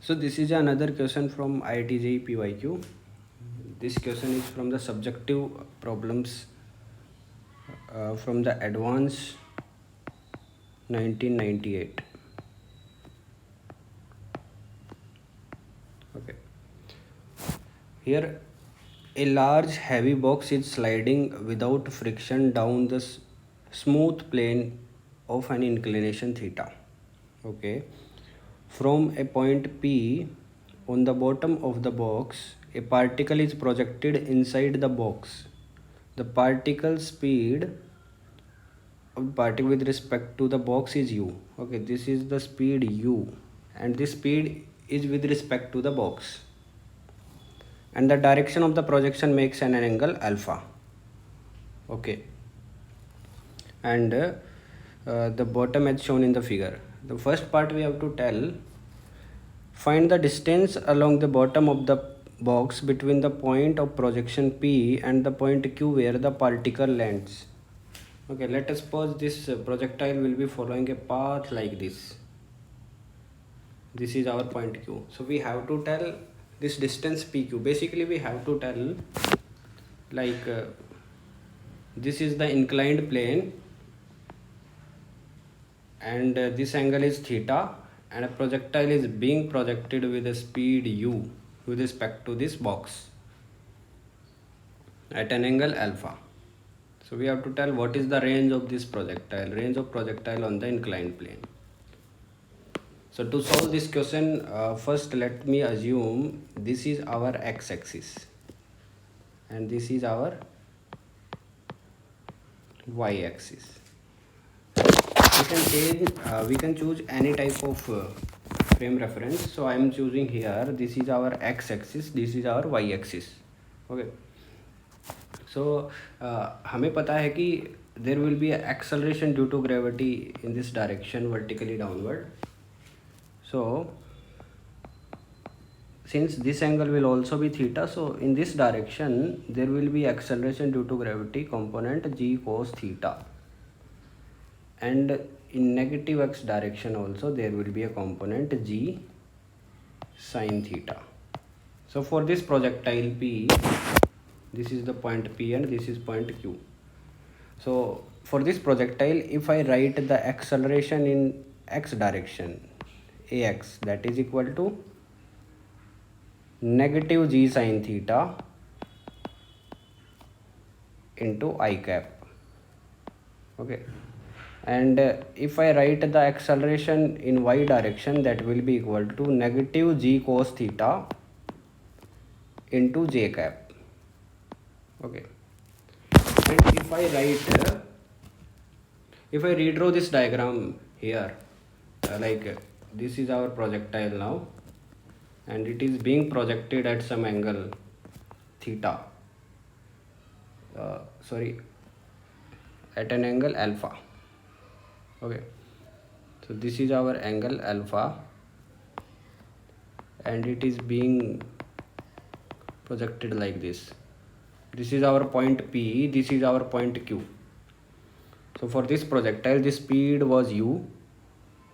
So this is another question from IIT JEE PYQ. This question is from the subjective problems from the Advanced 1998. Okay. Here a large heavy box is sliding without friction down the smooth plane of an inclination theta. Okay. From a point P on the bottom of the box, a particle is projected inside the box. The particle speed of the particle with respect to the box is u. Okay, this is the speed u, and this speed is with respect to the box. And the direction of the projection makes an angle alpha. Okay. And the bottom as shown in the figure. The first part we have to tell, find the distance along the bottom of the box between the point of projection P and the point Q where the particle lands. Okay, let us suppose this projectile will be following a path like this. This is our point Q. So we have to tell this distance PQ. Basically we have to tell like this is the inclined plane, and this angle is theta, and a projectile is being projected with a speed u with respect to this box at an angle alpha. So we have to tell what is the range of this projectile on the inclined plane. So to solve this question, first let me assume this is our x-axis and this is our y-axis. We can choose any type of frame reference. So I am choosing here, this is our x-axis, this is our y-axis. Okay. So हमें पता है कि there will be an acceleration due to gravity in this direction vertically downward. So since this angle will also be theta, so in this direction there will be acceleration due to gravity component g cos theta, and in negative x direction also there will be a component g sin theta. So for this projectile P, this is the point P and this is point Q. So for this projectile, if I write the acceleration in x direction, ax, that is equal to negative g sin theta into I cap. Okay. And if I write the acceleration in y direction, that will be equal to negative g cos theta into j cap. Okay. And if I redraw this diagram here, like this is our projectile now, and it is being projected at some angle theta, at an angle alpha. Okay, so this is our angle alpha, and it is being projected like this. This is our point P, this is our point Q. So for this projectile, the speed was u,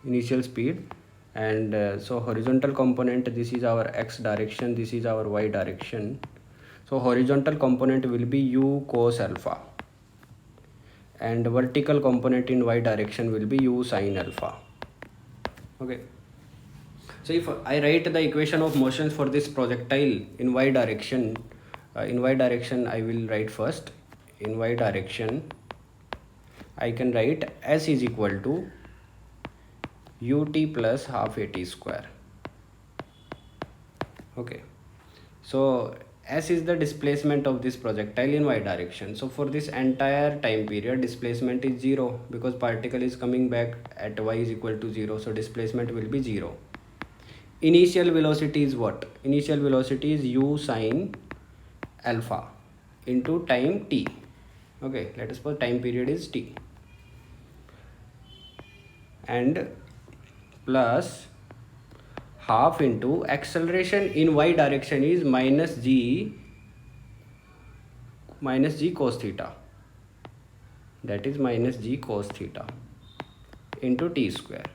initial speed, and so horizontal component, this is our x direction, this is our y direction. So horizontal component will be u cos alpha, and vertical component in y direction will be u sin alpha. Okay. So if I write the equation of motions for this projectile in y direction, I will write first in y direction. I can write s is equal to ut plus half at square. Okay. So s is the displacement of this projectile in y direction. So for this entire time period, displacement is 0 because particle is coming back at y is equal to 0. So displacement will be 0. Initial velocity is what? Initial velocity is u sin alpha into time t. Okay, let us suppose time period is t, and plus half into acceleration in y direction is minus g cos theta, that is minus g cos theta into t square.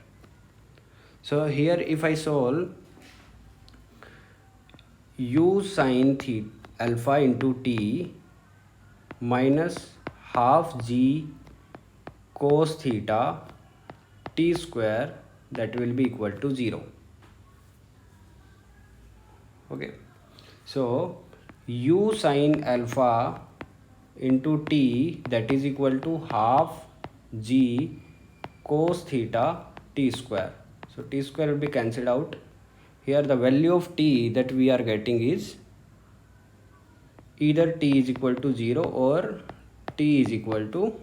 So here if I solve, u sin alpha into t minus half g cos theta t square, that will be equal to 0. Okay, so u sin alpha into t, that is equal to half g cos theta t square. So t square will be cancelled out. Here the value of t that we are getting is either t is equal to 0 or t is equal to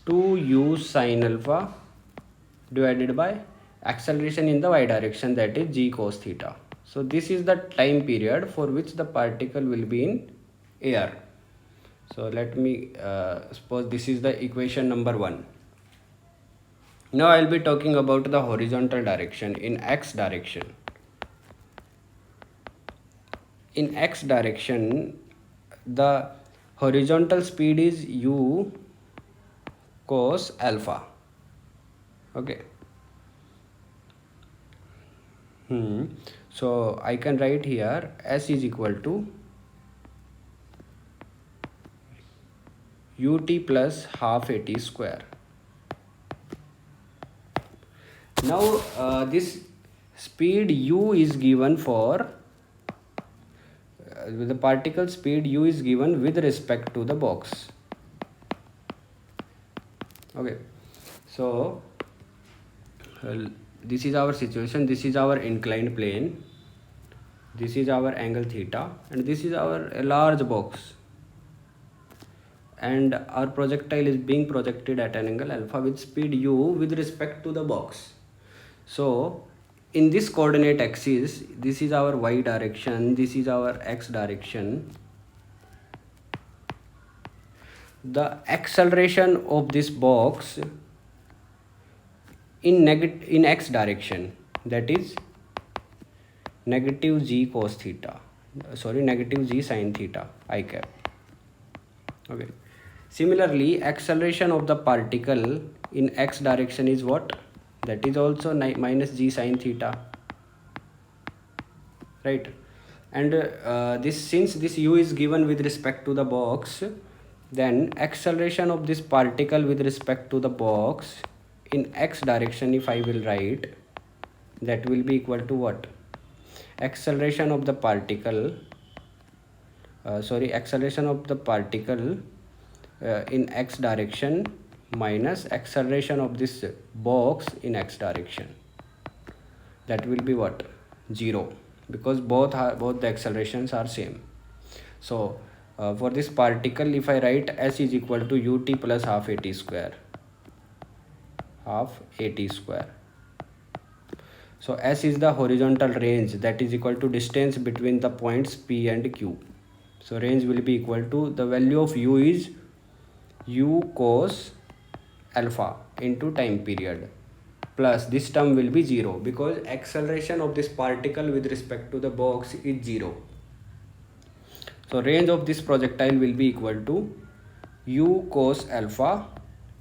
2u sin alpha divided by acceleration in the y direction, that is g cos theta. So this is the time period for which the particle will be in air. So let me suppose this is the equation number 1. Now I will be talking about the horizontal direction in x direction. In x direction, the horizontal speed is u cos alpha. Okay. So I can write here s is equal to ut plus half at square. Now this speed u is given for the particle speed u is given with respect to the box. Okay, so this is our situation. This is our inclined plane, this is our angle theta, and this is our large box, and our projectile is being projected at an angle alpha with speed u with respect to the box. So in this coordinate axis, this is our y direction, this is our x direction. The acceleration of this box in x direction, that is negative g cos theta, negative g sin theta I cap. Okay, similarly acceleration of the particle in x direction is what? That is also minus g sin theta, right? And this, since this u is given with respect to the box, then acceleration of this particle with respect to the box in x direction, if I will write, that will be equal to what? Acceleration of the particle acceleration of the particle in x direction minus acceleration of this box in x direction, that will be what? 0, because both the accelerations are same. So for this particle, if I write s is equal to ut plus half at square, so s is the horizontal range, that is equal to distance between the points p and q. So range will be equal to, the value of u is u cos alpha into time period, plus this term will be 0 because acceleration of this particle with respect to the box is 0. So range of this projectile will be equal to u cos alpha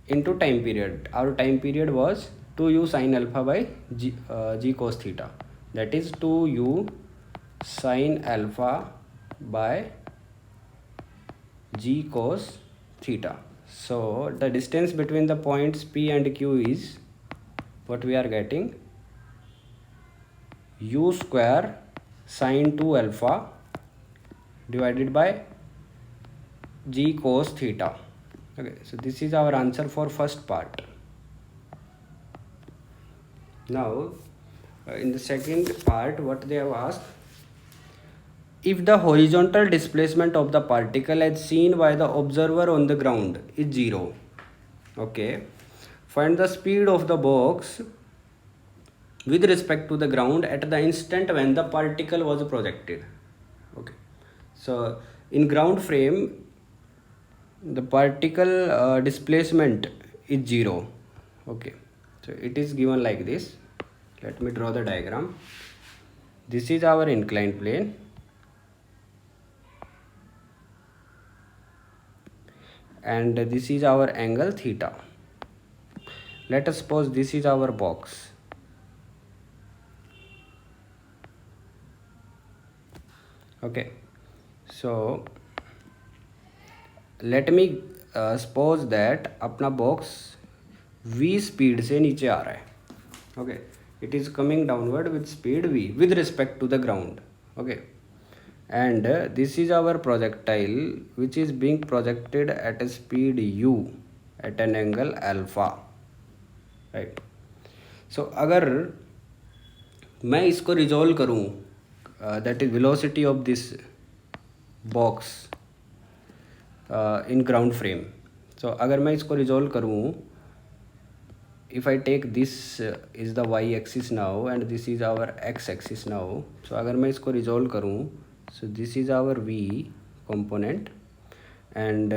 into time period. Our time period was 2u sin alpha by g cos theta, that is 2u sin alpha by g cos theta. So the distance between the points p and q is what we are getting, u square sin 2 alpha divided by g cos theta. Okay, so this is our answer for first part. Now in the second part, what they have asked, if the horizontal displacement of the particle as seen by the observer on the ground is 0, okay, find the speed of the box with respect to the ground at the instant when the particle was projected. Okay, so in ground frame, the particle displacement is 0. Okay, so it is given like this. Let me draw the diagram. This is our inclined plane, and this is our angle theta. Let us suppose this is our box. Okay, so let me suppose that अपना box v speed से नीचे आ रहा है. Okay, it is coming downward with speed v with respect to the ground. Okay, and this is our projectile which is being projected at a speed u at an angle alpha, right? So अगर मैं इसको resolve करूँ, that is velocity of this box in ground frame. So अगर मैं इसको resolve करूँ, if I take this is the y axis now and this is our x axis now. So अगर मैं इसको रिजॉल्व करूँ, so this is our v component and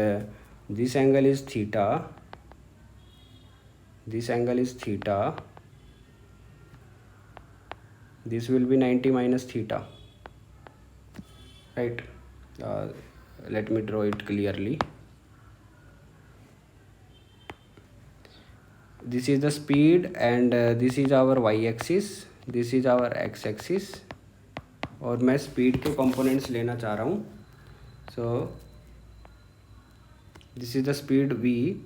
this angle is theta, this angle is theta, this will be 90 minus theta, right? Let me draw it clearly. This is the speed and this is our y axis, this is our x axis, और मैं speed के components लेना चाह रहा हूँ. So this is the speed v,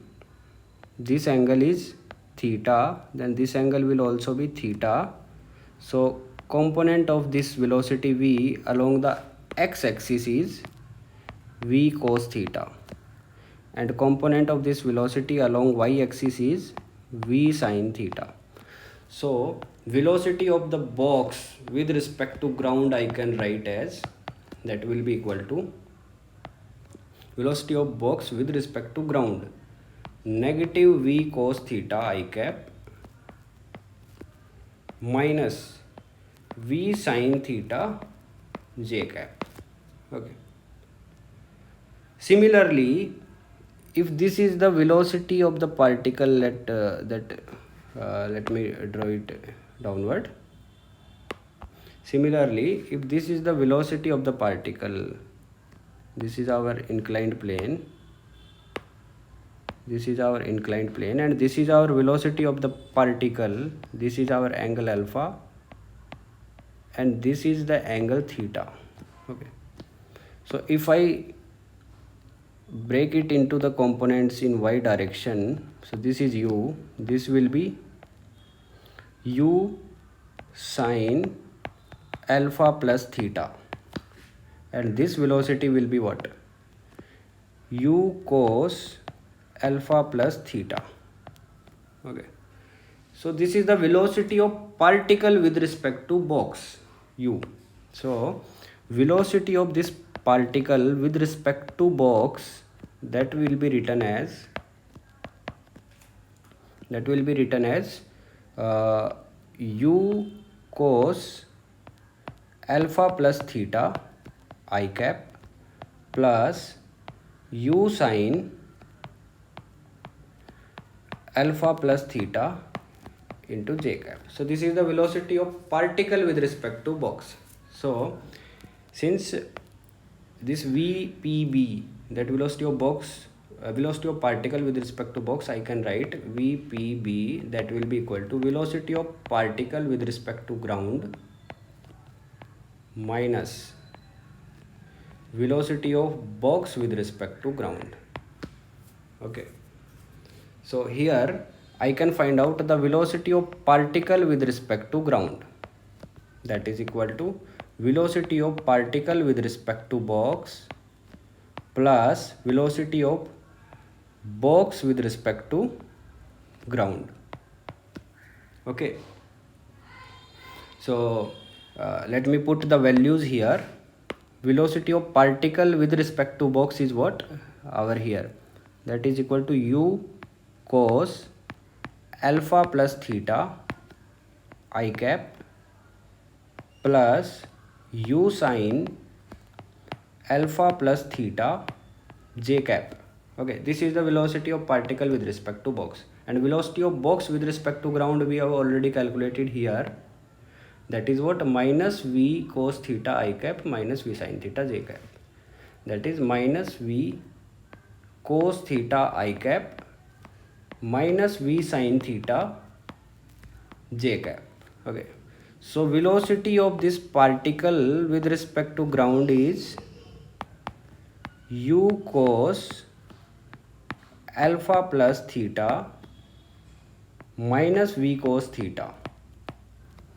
this angle is theta, then this angle will also be theta. So component of this velocity v along the x axis is v cos theta and component of this velocity along y axis is v sin theta. So velocity of the box with respect to ground I can write as, that will be equal to velocity of box with respect to ground negative v cos theta I cap minus v sin theta j cap. Okay. Similarly, if this is the velocity of the particle, let me draw it downward. Similarly, if this is the velocity of the particle, this is our inclined plane, this is our inclined plane, and this is our velocity of the particle, this is our angle alpha, and this is the angle theta. Okay, so if I break it into the components in y direction, so this is u, this will be u sin alpha plus theta, and this velocity will be what? U cos alpha plus theta. Okay, so this is the velocity of particle with respect to box u. So velocity of this particle with respect to box, that will be written as u cos alpha plus theta I cap plus u sin alpha plus theta into j cap. So this is the velocity of particle with respect to box. So since this vpb, that velocity of box, velocity of particle with respect to box, I can write vpb, that will be equal to velocity of particle with respect to ground minus velocity of box with respect to ground. Okay, so here I can find out the velocity of particle with respect to ground, that is equal to velocity of particle with respect to box plus velocity of box with respect to ground. Okay, so let me put the values here. Velocity of particle with respect to box is what? Over here, that is equal to u cos alpha plus theta I cap plus u sin alpha plus theta j cap. Okay, this is the velocity of particle with respect to box, and velocity of box with respect to ground we have already calculated here, that is what? Minus v cos theta I cap minus v sin theta j cap, that is minus v cos theta I cap minus v sin theta j cap. Okay, So velocity of this particle with respect to ground is u cos alpha plus theta minus v cos theta,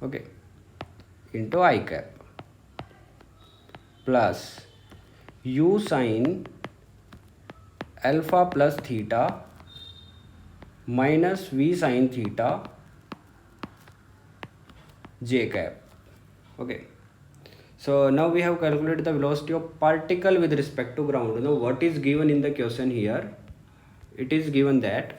okay, into I cap plus u sin alpha plus theta minus v sin theta j cap. Okay, so now we have calculated the velocity of particle with respect to ground. Now what is given in the question here? It is given that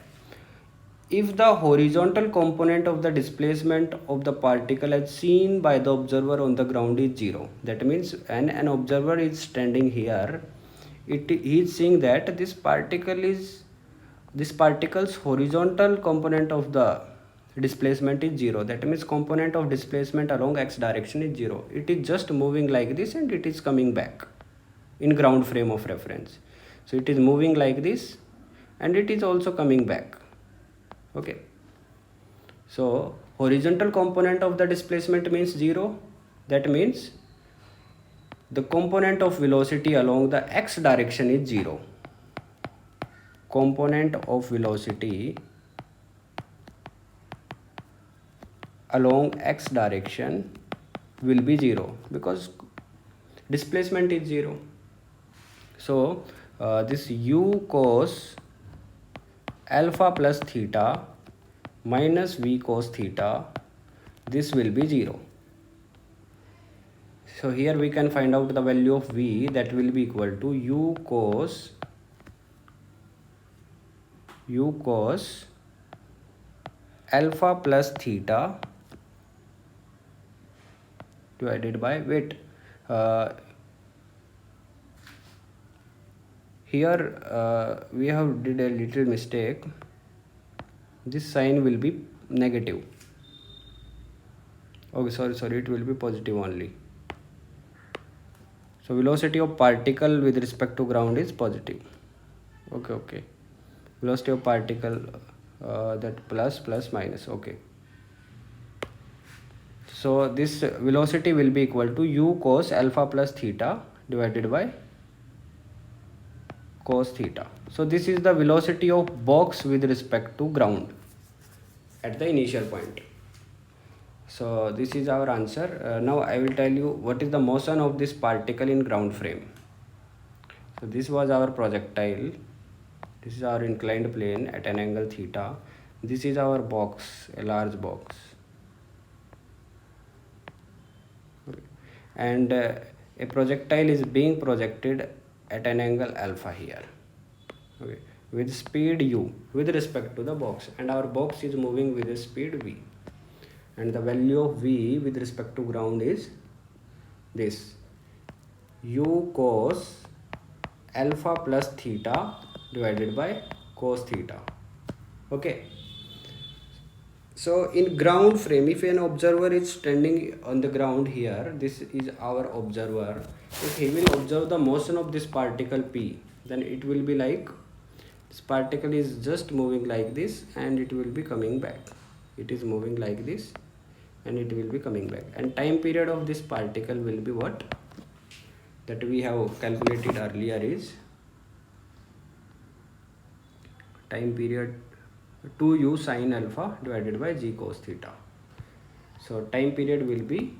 if the horizontal component of the displacement of the particle as seen by the observer on the ground is 0, that means when an observer is standing here, he is seeing that this particle's horizontal component of the displacement is 0, that means component of displacement along x direction is 0. It is just moving like this and it is coming back in ground frame of reference. So it is moving like this and it is also coming back. Okay, so horizontal component of the displacement means 0, that means the component of velocity along the x direction is 0. Component of velocity along x direction will be 0 because displacement is 0. So this u cos alpha plus theta minus v cos theta, this will be 0. So here we can find out the value of v, that will be equal to u cos alpha plus theta divided by here we have did a little mistake. This sign will be negative. Okay, sorry, it will be positive only. So velocity of particle with respect to ground is positive. Okay, velocity of particle, that plus minus. Okay, so this velocity will be equal to u cos alpha plus theta divided by cos theta. So this is the velocity of box with respect to ground at the initial point. So this is our answer. Now I will tell you what is the motion of this particle in ground frame. So this was our projectile. This is our inclined plane at an angle theta. This is our box, a large box. Okay. And a projectile is being projected at an angle alpha here. Okay, with speed u with respect to the box, and our box is moving with a speed v, and the value of v with respect to ground is this u cos alpha plus theta divided by cos theta. Okay, so in ground frame, if an observer is standing on the ground here, this is our observer, if he will observe the motion of this particle p, then it will be like this particle is just moving like this and it will be coming back. It is moving like this and it will be coming back, and time period of this particle will be what that we have calculated earlier is time period 2u sin alpha divided by g cos theta. So time period will be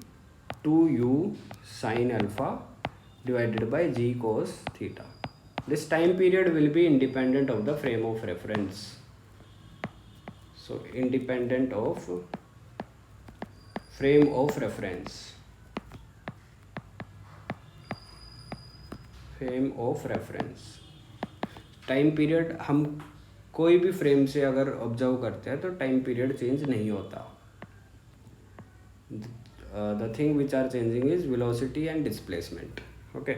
2u sin alpha divided by g cos theta. This time period will be independent of the frame of reference. So independent of frame of reference. Frame of reference, time period हम कोई भी frame से अगर observe करते हैं तो time period change नहीं होता. The thing which are changing is velocity and displacement. Okay.